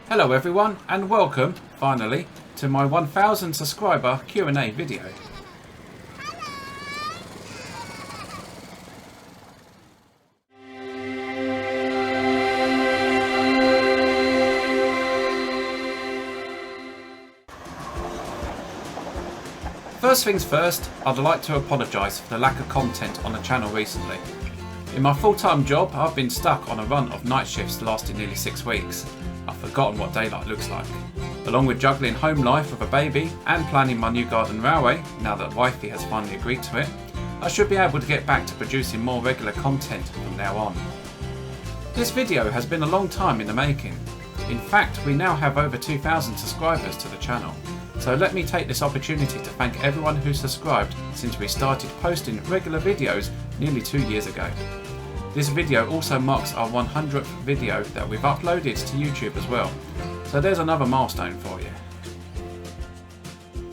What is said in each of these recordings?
Hello everyone and welcome, finally, to my 1000 subscriber Q&A video. First things first, I'd like to apologise for the lack of content on the channel recently. In my full-time job, I've been stuck on a run of night shifts lasting nearly 6 weeks. I've forgotten what daylight looks like. Along with juggling home life with a baby and planning my new garden railway, now that wifey has finally agreed to it, I should be able to get back to producing more regular content from now on. This video has been a long time in the making. In fact, we now have over 2,000 subscribers to the channel. So let me take this opportunity to thank everyone who subscribed since we started posting regular videos nearly 2 years ago. This video also marks our 100th video that we've uploaded to YouTube as well, so there's another milestone for you.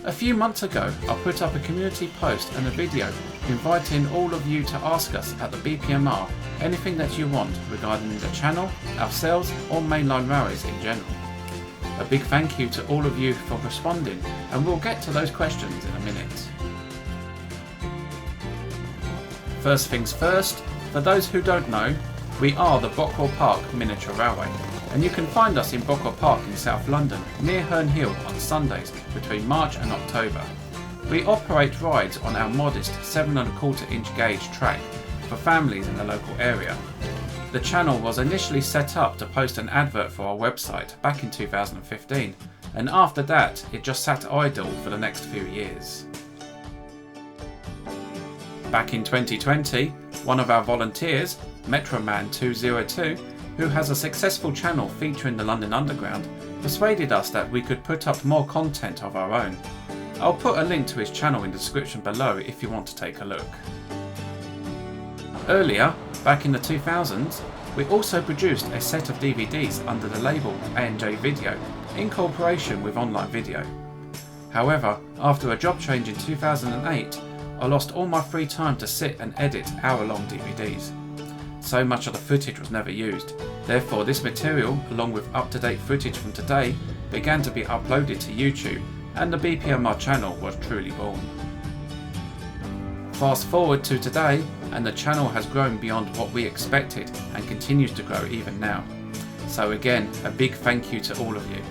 A few months ago I put up a community post and a video inviting all of you to ask us at the B.P.M.R anything that you want regarding the channel, ourselves or mainline railways in general. A big thank you to all of you for responding, and we'll get to those questions in a minute. First things first, for those who don't know, we are the Brockwell Park Miniature Railway, and you can find us in Brockwell Park in South London near Herne Hill on Sundays between March and October. We operate rides on our modest 7¼ inch gauge track for families in the local area. The channel was initially set up to post an advert for our website back in 2015, and after that it just sat idle for the next few years. Back in 2020, one of our volunteers, Metroman 202, who has a successful channel featuring the London Underground, persuaded us that we could put up more content of our own. I'll put a link to his channel in the description below if you want to take a look. Earlier, back in the 2000s, we also produced a set of DVDs under the label A&J Video in cooperation with Online Video. However, after a job change in 2008, I lost all my free time to sit and edit hour-long DVDs. So much of the footage was never used, therefore this material, along with up-to-date footage from today, began to be uploaded to YouTube, and the B.P.M.R channel was truly born. Fast forward to today, and the channel has grown beyond what we expected and continues to grow even now. So again, a big thank you to all of you.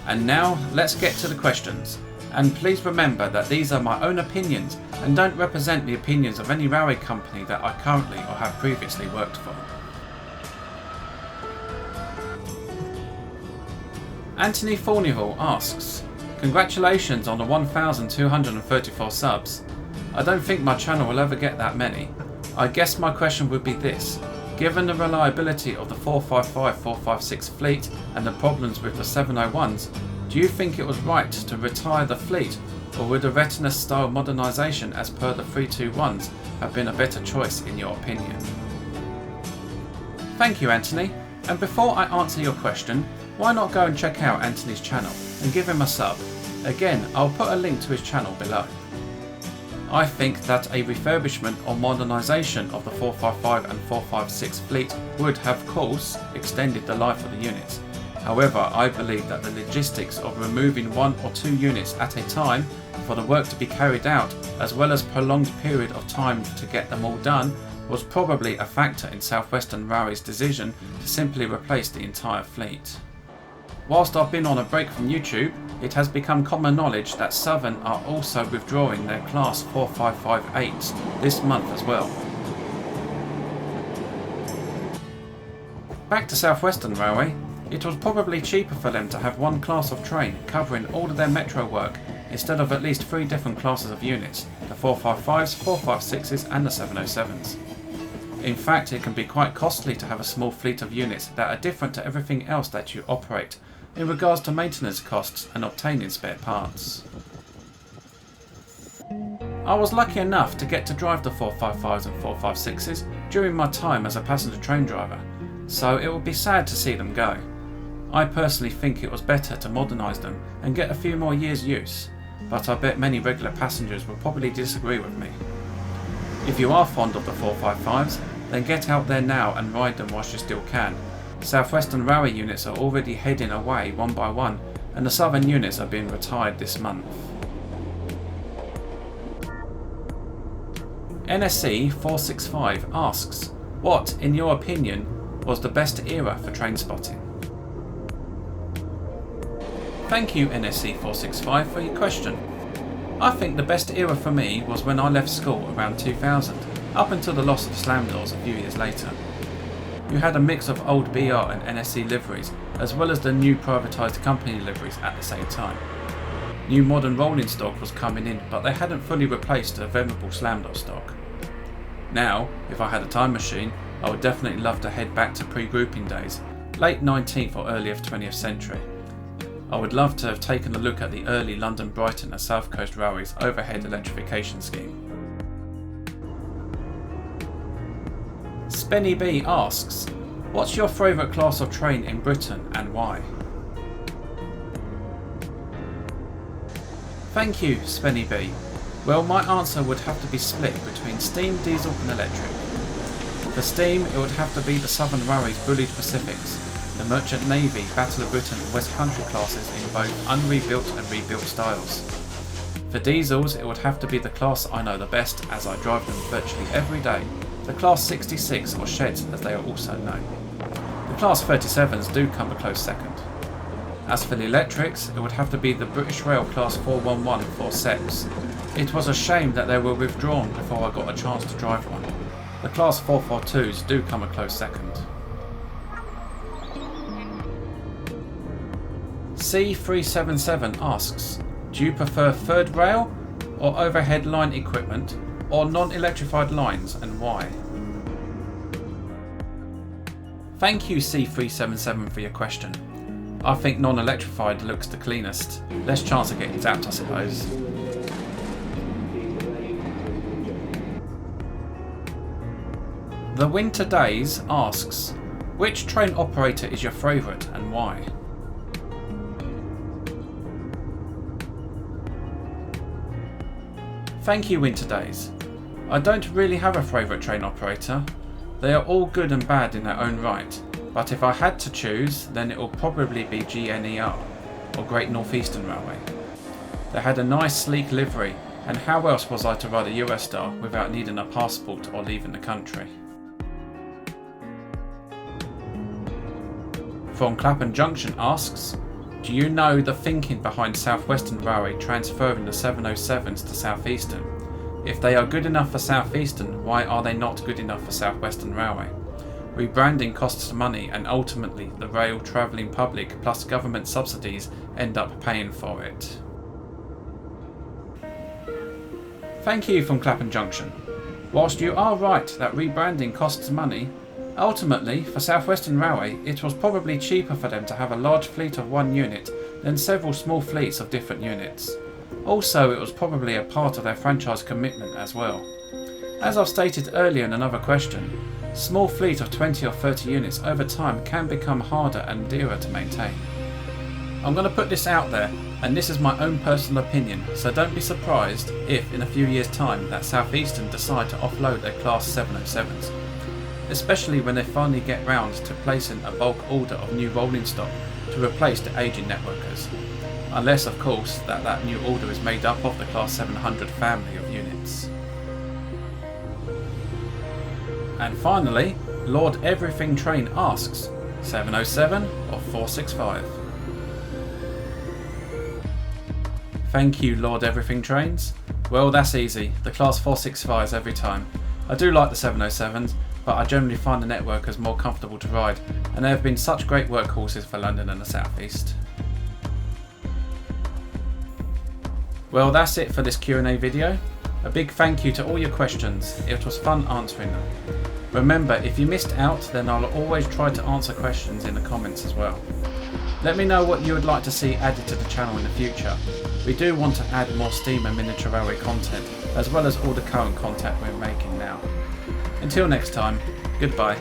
And now let's get to the questions. And please remember that these are my own opinions and don't represent the opinions of any railway company that I currently or have previously worked for. Anthony Furnival asks, congratulations on the 1,234 subs. I don't think my channel will ever get that many. I guess my question would be this: given the reliability of the 455-456 fleet and the problems with the 701s, do you think it was right to retire the fleet, or would a retina style modernisation as per the 321s have been a better choice in your opinion? Thank you, Anthony, and before I answer your question, why not go and check out Anthony's channel and give him a sub. Again, I'll put a link to his channel below. I think that a refurbishment or modernisation of the 455 and 456 fleet would have, of course, extended the life of the units. However, I believe that the logistics of removing 1 or 2 units at a time for the work to be carried out, as well as prolonged period of time to get them all done, was probably a factor in South Western Railway's decision to simply replace the entire fleet. Whilst I've been on a break from YouTube, it has become common knowledge that Southern are also withdrawing their Class 4558s this month as well. Back to South Western Railway, it was probably cheaper for them to have one class of train covering all of their metro work instead of at least 3 different classes of units, the 455s, 456s and the 707s. In fact, it can be quite costly to have a small fleet of units that are different to everything else that you operate in regards to maintenance costs and obtaining spare parts. I was lucky enough to get to drive the 455s and 456s during my time as a passenger train driver, so it would be sad to see them go. I personally think it was better to modernise them and get a few more years use, but I bet many regular passengers will probably disagree with me. If you are fond of the 455s, then get out there now and ride them whilst you still can, Southwestern Railway units are already heading away one by one, and the Southern units are being retired this month. NSC 465 asks, what, in your opinion, was the best era for train spotting? Thank you NSC 465 for your question. I think the best era for me was when I left school around 2000, up until the loss of slam doors a few years later. You had a mix of old BR and NSC liveries, as well as the new privatised company liveries at the same time. New modern rolling stock was coming in, but they hadn't fully replaced the venerable slam door stock. Now, if I had a time machine, I would definitely love to head back to pre-grouping days, late 19th or early 20th century. I would love to have taken a look at the early London, Brighton and South Coast Railways overhead electrification scheme. Spenny B asks, what's your favourite class of train in Britain and why? Thank you Spenny B. Well, my answer would have to be split between steam, diesel and electric. For steam, it would have to be the Southern Railway's Bullied Pacifics, the Merchant Navy, Battle of Britain and West Country classes in both unrebuilt and rebuilt styles. For diesels, it would have to be the class I know the best, as I drive them virtually every day, the Class 66 or Sheds as they are also known. The Class 37s do come a close second. As for the electrics, it would have to be the British Rail Class 411 for SEPs. It was a shame that they were withdrawn before I got a chance to drive one. The Class 442s do come a close second. C377 asks, do you prefer third rail or overhead line equipment or non-electrified lines and why? Thank you C377 for your question. I think non-electrified looks the cleanest. Less chance of getting zapped I suppose. The Winter Days asks, which train operator is your favourite and why? Thank you Winter Days. I don't really have a favourite train operator. They are all good and bad in their own right, but if I had to choose, then it will probably be GNER, or Great North Eastern Railway. They had a nice sleek livery, and how else was I to ride a Eurostar without needing a passport or leaving the country? From Clapham Junction asks, do you know the thinking behind Southwestern Railway transferring the 707s to Southeastern? If they are good enough for Southeastern, why are they not good enough for Southwestern Railway? Rebranding costs money and ultimately the rail travelling public plus government subsidies end up paying for it. Thank you from Clapham Junction. Whilst you are right that rebranding costs money, ultimately for Southwestern Railway it was probably cheaper for them to have a large fleet of one unit than several small fleets of different units. Also, it was probably a part of their franchise commitment as well. As I've stated earlier in another question, small fleet of 20 or 30 units over time can become harder and dearer to maintain. I'm going to put this out there, and this is my own personal opinion, so don't be surprised if in a few years time that Southeastern decide to offload their Class 707s, especially when they finally get round to placing a bulk order of new rolling stock to replace the ageing networkers. Unless of course that new order is made up of the Class 700 family of units. And finally, Lord Everything Train asks, 707 or 465? Thank you Lord Everything Trains. Well that's easy, the Class 465s every time. I do like the 707s, but I generally find the networkers more comfortable to ride, and they have been such great workhorses for London and the South East. Well that's it for this Q&A video. A big thank you to all your questions, it was fun answering them. Remember, if you missed out, then I'll always try to answer questions in the comments as well. Let me know what you would like to see added to the channel in the future. We do want to add more steam and miniature railway content, as well as all the current content we're making now. Until next time, goodbye.